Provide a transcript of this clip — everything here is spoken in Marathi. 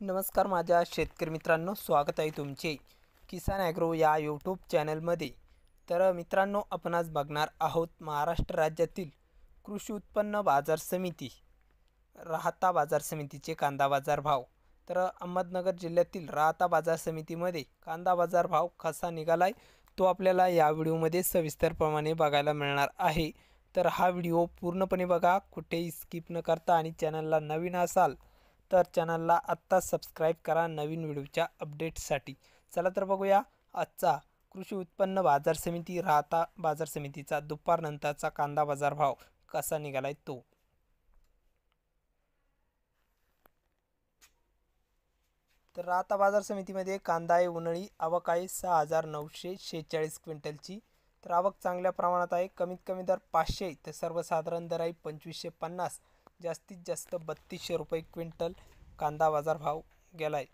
नमस्कार माझ्या शेतकरी मित्रांनो, स्वागत आहे तुमचे किसान ॲग्रो या यूट्यूब चॅनलमध्ये। तर मित्रांनो, आपण आज बघणार आहोत महाराष्ट्र राज्यातील कृषी उत्पन्न बाजार समिती राहता बाजार समितीचे कांदा बाजार भाव। तर अहमदनगर जिल्ह्यातील राहता बाजार समितीमध्ये कांदा बाजार भाव कसा निघालाय तो आपल्याला या व्हिडिओमध्ये सविस्तरपणे बघायला मिळणार आहे। तर हा व्हिडिओ पूर्णपणे बघा, कुठेही स्किप न करता, आणि चॅनलला नवीन असाल तर चॅनलला आत्ता सबस्क्राईब करा नवीन व्हिडिओच्या अपडेट्ससाठी। चला तर बघूया आजचा कृषी उत्पन्न बाजार समिती राहता बाजार समितीचा दुपारनंतरचा कांदा बाजार भाव कसा निघालाय तो। तर राहता बाजार समितीमध्ये कांदा आहे उन्हाळी आवक आहे 6946 क्विंटलची। तर आवक चांगल्या प्रमाणात आहे, कमीत कमी दर 500 तर सर्वसाधारण दर आहे 2550, जास्तीत जास्त 3200 रुपये क्विंटल कांदा बाजार भाव गेलाय।